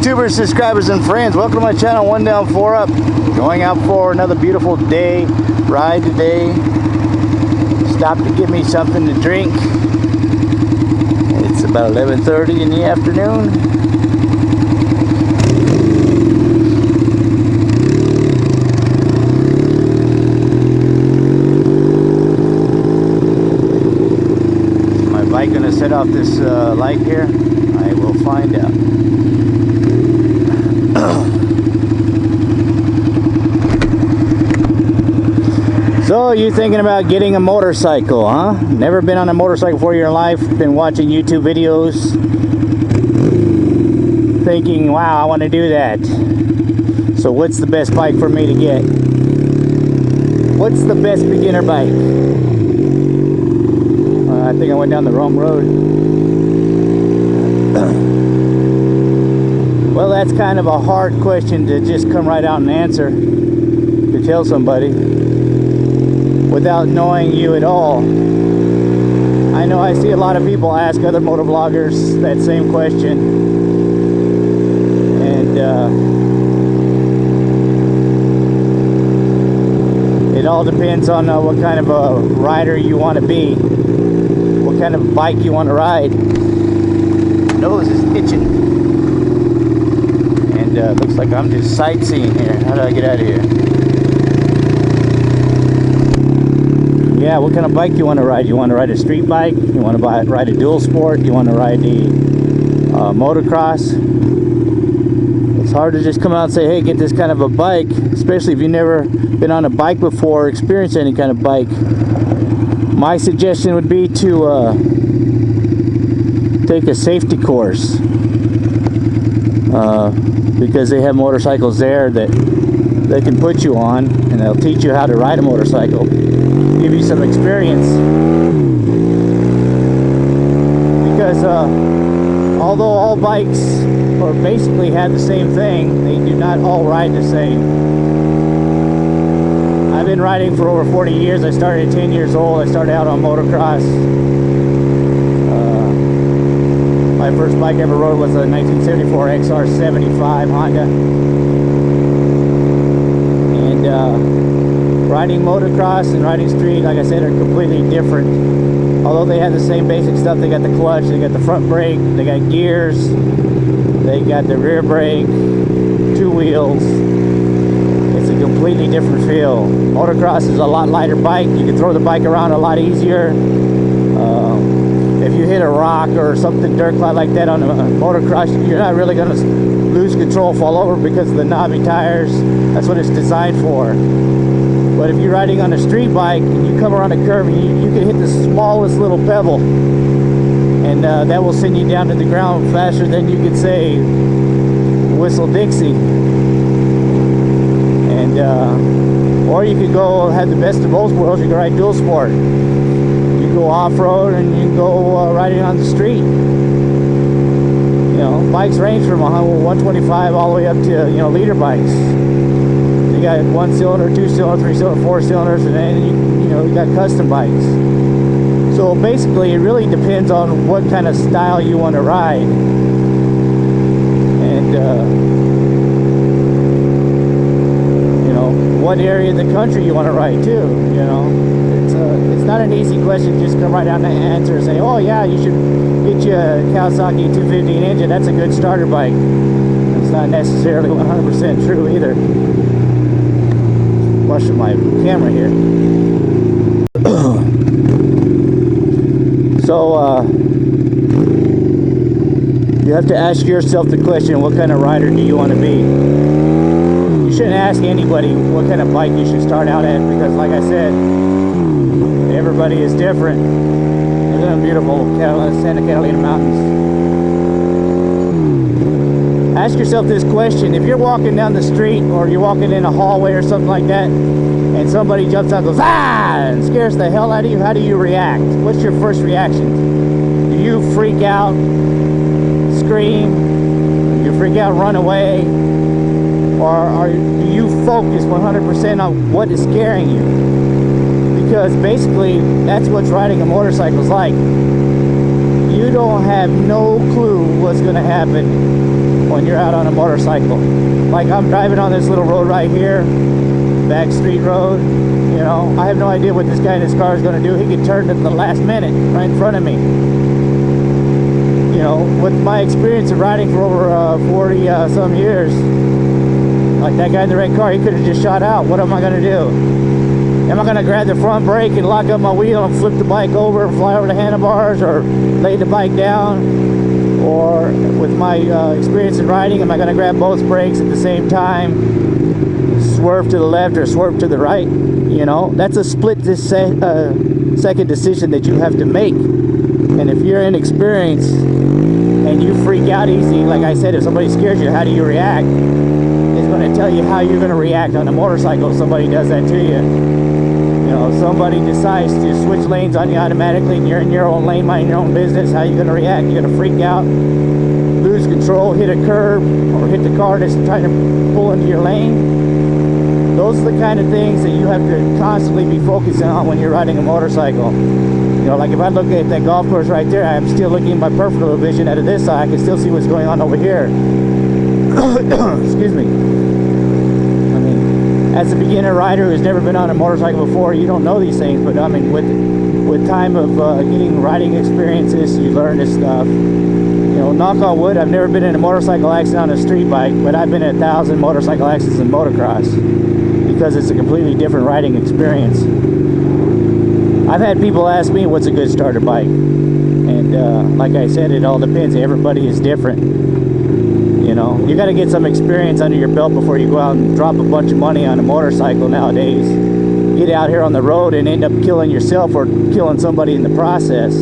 YouTubers, subscribers, and friends, welcome to my channel. One down, four up. Going out for another beautiful day ride today. Stopped to get me something to drink. It's about 11:30 in the afternoon. Is my bike gonna set off this light here? I will find out. So you thinking about getting a motorcycle, huh? Never been on a motorcycle before in your life, been watching YouTube videos, thinking, wow, I want to do that. So what's the best bike for me to get? What's the best beginner bike? I think I went down the wrong road. Well, that's kind of a hard question to just come right out and answer, to tell somebody without knowing you at all. I know I see a lot of people ask other motovloggers that same question, and it all depends on what kind of a rider you want to be, what kind of bike you want to ride. My nose is itching, and looks like I'm just sightseeing here. How do I get out of here? Yeah, what kind of bike you want to ride? You want to ride a street bike? You want to ride a dual sport? You want to ride the motocross? It's hard to just come out and say, hey, get this kind of a bike, especially if you've never been on a bike before or experienced any kind of bike. My suggestion would be to take a safety course, because they have motorcycles there that they can put you on, and they'll teach you how to ride a motorcycle, give you some experience. Because although all bikes or basically have the same thing, they do not all ride the same. I've been riding for over 40 years. I started at 10 years old. I started out on motocross. My first bike I ever rode was a 1974 XR75 Honda. Riding motocross and riding street, like I said, are completely different. Although they have the same basic stuff, they got the clutch, they got the front brake, they got gears, they got the rear brake, two wheels. It's a completely different feel. Motocross is a lot lighter bike. You can throw the bike around a lot easier. If you hit a rock or something dirt like that on a motocross, you're not really going to lose control, fall over because of the knobby tires. That's what it's designed for. But if you're riding on a street bike and you come around a curve, and you can hit the smallest little pebble, and that will send you down to the ground faster than you could say Whistle Dixie. And or you could go have the best of both worlds. You can ride dual sport. You can go off-road and you can go riding on the street. You know, bikes range from 125 all the way up to, you know, liter bikes. You got 1 cylinder, 2 cylinder, 3 cylinder, 4 cylinders, and then you know, you got custom bikes. So basically it really depends on what kind of style you want to ride, and you know, what area of the country you want to ride too. You know, it's not an easy question to just come right down and answer and say, oh yeah, you should get you a Kawasaki 250 engine, that's a good starter bike. It's not necessarily 100% true either. Flushing my camera here. So you have to ask yourself the question, what kind of rider do you want to be? You shouldn't ask anybody what kind of bike you should start out at, because like I said, everybody is different. Look at the beautiful Santa Catalina Mountains. Ask yourself this question: if you're walking down the street or you're walking in a hallway or something like that, and somebody jumps out and goes, ah, and scares the hell out of you, how do you react? What's your first reaction? Do you freak out, scream, do you freak out, run away, or do you focus 100% on what is scaring you? Because basically that's what riding a motorcycle is like. You don't have no clue what's going to happen when you're out on a motorcycle. Like I'm driving on this little road right here, back street road. You know, I have no idea what this guy in his car is going to do. He could turn at the last minute right in front of me. You know, with my experience of riding for over 40 some years, like that guy in the red car, he could have just shot out. What am I going to do? Am I going to grab the front brake and lock up my wheel and flip the bike over and fly over the handlebars, or lay the bike down? Or with my experience in riding, am I going to grab both brakes at the same time, swerve to the left or swerve to the right? You know, that's a split second decision that you have to make. And if you're inexperienced and you freak out easy, like I said, if somebody scares you, how do you react? It's going to tell you how you're going to react on a motorcycle if somebody does that to you. You know, somebody decides to switch lanes on you automatically and you're in your own lane, minding your own business, how are you going to react? You're going to freak out, lose control, hit a curb, or hit the car that's trying to pull into your lane. Those are the kind of things that you have to constantly be focusing on when you're riding a motorcycle. You know, like if I look at that golf course right there, I'm still looking at my peripheral vision out of this side. I can still see what's going on over here. Excuse me. I mean, as a beginner rider who's never been on a motorcycle before, you don't know these things. But I mean, with time of getting riding experiences, you learn this stuff. You know, knock on wood, I've never been in a motorcycle accident on a street bike, but I've been in 1,000 motorcycle accidents in motocross, because it's a completely different riding experience. I've had people ask me what's a good starter bike, and like I said, it all depends. Everybody is different. You know, you got to get some experience under your belt before you go out and drop a bunch of money on a motorcycle nowadays. Get out here on the road and end up killing yourself or killing somebody in the process.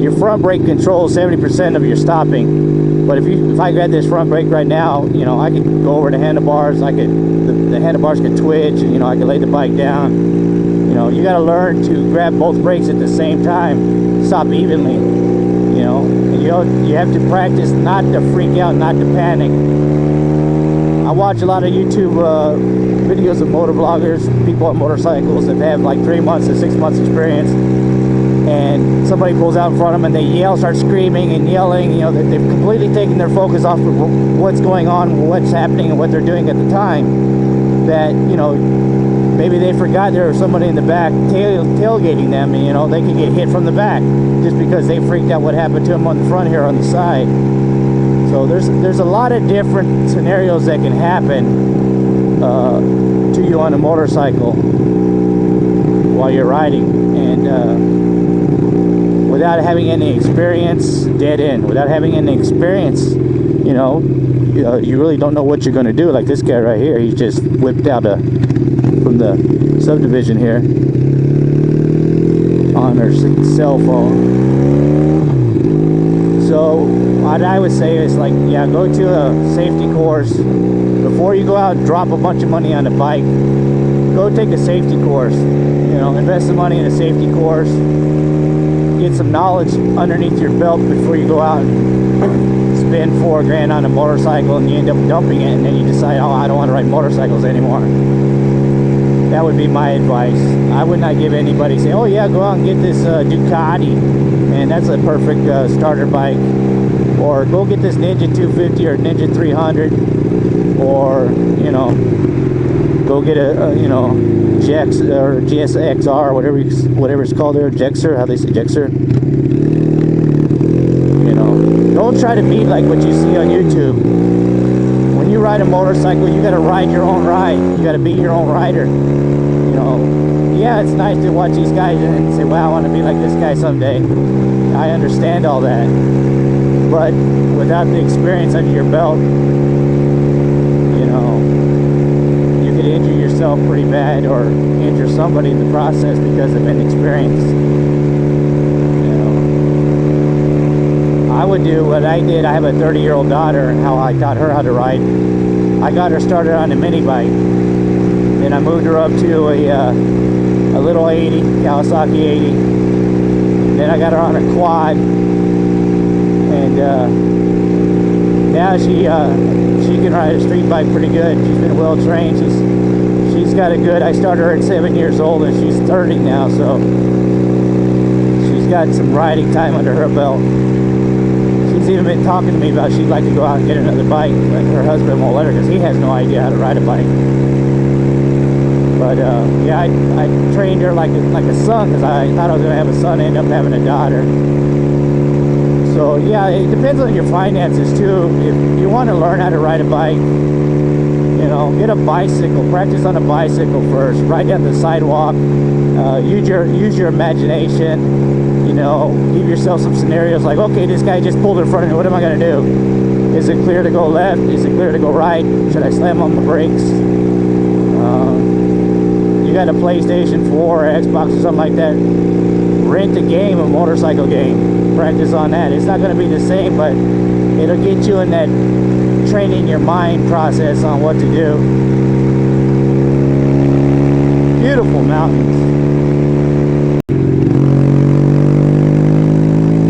Your front brake controls 70% of your stopping. But if I grab this front brake right now, you know, I could go over the handlebars. The handlebars could twitch, and you know, I could lay the bike down. You know, you got to learn to grab both brakes at the same time, stop evenly. You know, and you have to practice not to freak out, not to panic. I watch a lot of YouTube videos of motor bloggers, people on motorcycles that have like 3 months to 6 months experience, and somebody pulls out in front of them and they yell, start screaming and yelling. You know, they've completely taken their focus off of what's going on, what's happening, and what they're doing at the time. That, you know, maybe they forgot there was somebody in the back tailgating them, and you know, they could get hit from the back just because they freaked out what happened to them on the front here on the side. So there's a lot of different scenarios that can happen to you on a motorcycle while you're riding, and without having any experience, dead end. Without having any experience, you know, you really don't know what you're going to do. Like this guy right here, he just whipped out from the subdivision here on her cell phone. So what I would say is, like, yeah, go to a safety course before you go out and drop a bunch of money on a bike. Go take a safety course. You know, invest some money in a safety course. Get some knowledge underneath your belt before you go out and spend $4 grand on a motorcycle, and you end up dumping it, and then you decide, oh, I don't want to ride motorcycles anymore. That would be my advice. I would not give anybody, say, oh yeah, go out and get this Ducati, man, that's a perfect starter bike. Or go get this Ninja 250 or Ninja 300, or, you know, go get a you know, GX or GSXR, whatever it's called there, Gexer, how they say Gexer. You know, don't try to be like what you see on YouTube. When you ride a motorcycle, you got to ride your own ride. You got to be your own rider. You know, yeah, it's nice to watch these guys and say, wow, I want to be like this guy someday. I understand all that, but without the experience under your belt, you know, you could injure yourself pretty bad, or injure somebody in the process because of inexperience. You know, I would do what I did. I have a 30-year-old daughter, and how I taught her how to ride. I got her started on a mini bike, then I moved her up to a little 80, Kawasaki 80. Then I got her on a quad, and now she can ride a street bike pretty good. She's been well trained. She's got a good. I started her at 7 years old, and she's 30 now, so she's got some riding time under her belt. She's even been talking to me about she'd like to go out and get another bike, but her husband won't let her because he has no idea how to ride a bike. But yeah, I trained her like a son, because I thought I was going to have a son, end up having a daughter. So yeah, it depends on your finances too. If you want to learn how to ride a bike, you know, get a bicycle, practice on a bicycle first, ride down the sidewalk, use your imagination, you know, give yourself some scenarios like, okay, this guy just pulled in front of me, what am I going to do? Is it clear to go left? Is it clear to go right? Should I slam on the brakes? You got a PlayStation 4 or Xbox or something like that, rent a game, a motorcycle game, practice on that. It's not going to be the same, but it'll get you in that training your mind process on what to do. Beautiful mountains.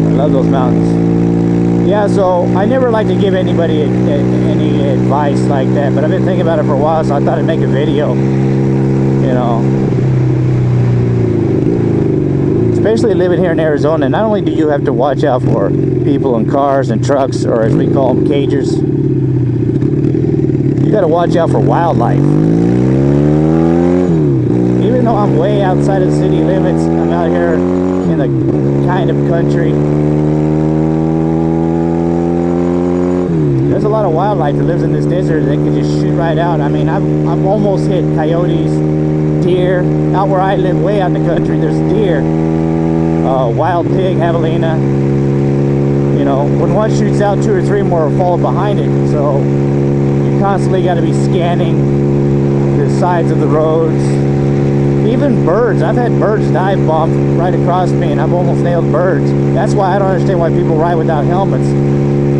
I love those mountains. Yeah, so I never like to give anybody any advice like that, but I've been thinking about it for a while, so I thought I'd make a video. You know, especially living here in Arizona, not only do you have to watch out for people in cars and trucks, or as we call them, cagers, you got to watch out for wildlife. Even though I'm way outside of the city limits, I'm out here in the kind of country. There's a lot of wildlife that lives in this desert that can just shoot right out. I mean, I've almost hit coyotes, deer. Out where I live, way out in the country, there's deer, wild pig, javelina. You know, when one shoots out, 2 or 3 more fall behind it. So you constantly got to be scanning the sides of the roads. Even birds. I've had birds dive bomb right across me, and I've almost nailed birds. That's why I don't understand why people ride without helmets.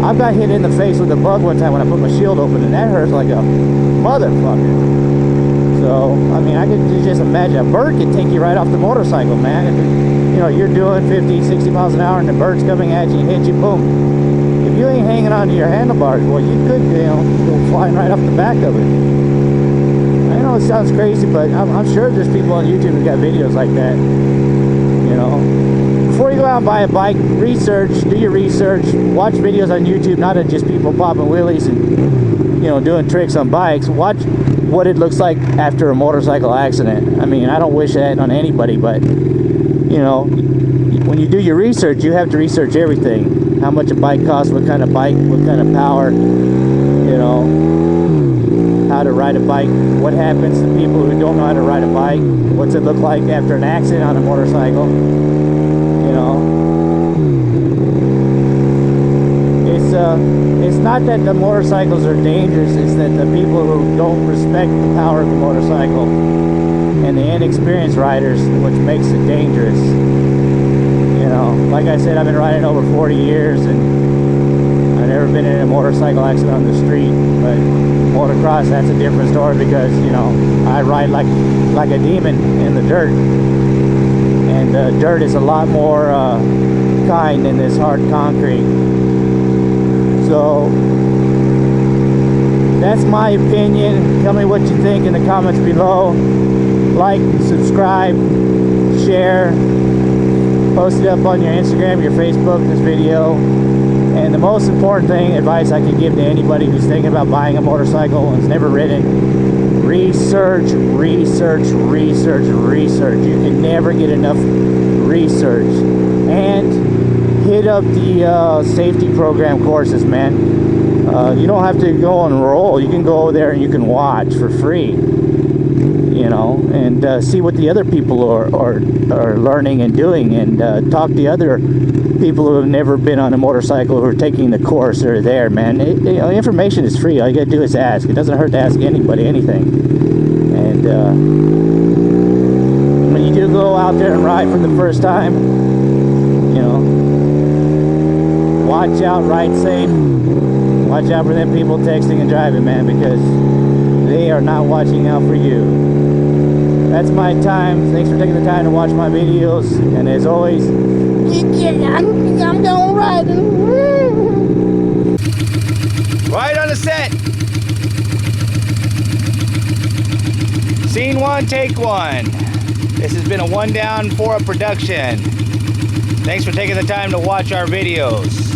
I got hit in the face with a bug one time when I put my shield open, and that hurts like a motherfucker. So, I mean, I could just imagine a bird could take you right off the motorcycle, man. You know, you're doing 50, 60 miles an hour and the bird's coming at you and hit you, boom. If you ain't hanging onto your handlebars, well, you could, you know, go flying right off the back of it. I know it sounds crazy, but I'm sure there's people on YouTube who got videos like that. You know, before you go out and buy a bike, research, do your research, watch videos on YouTube, not of just people popping wheelies and, you know, doing tricks on bikes. Watch what it looks like after a motorcycle accident. I mean, I don't wish that on anybody, but, you know, when you do your research, you have to research everything. How much a bike costs, what kind of bike, what kind of power, you know, how to ride a bike, what happens to people who don't know how to ride a bike, what's it look like after an accident on a motorcycle, you know. It's not that the motorcycles are dangerous, it's that the people who don't respect the power of the motorcycle and the inexperienced riders, which makes it dangerous. You know, like I said, I've been riding over 40 years and I've never been in a motorcycle accident on the street, but motocross, that's a different story, because, you know, I ride like a demon in the dirt, and dirt is a lot more kind than this hard concrete. So that's my opinion. Tell me what you think in the comments below. Like, subscribe, share, post it up on your Instagram, your Facebook, this video. And the most important thing, advice I can give to anybody who's thinking about buying a motorcycle and has never ridden: research, research, research, research. You can never get enough research. And hit up the safety program courses, man. You don't have to go and enroll. You can go there and you can watch for free, you know, and see what the other people are learning and doing, and talk to other people who have never been on a motorcycle who are taking the course that are there, man. You know, information is free. All you gotta do is ask. It doesn't hurt to ask anybody anything. And when you do go out there and ride for the first time, you know, watch out, ride safe. Watch out for them people texting and driving, man, because they are not watching out for you. That's my time. Thanks for taking the time to watch my videos. And as always, I'm going riding. Right on the set. Scene 1, take 1. This has been a 1 down, 4 up production. Thanks for taking the time to watch our videos.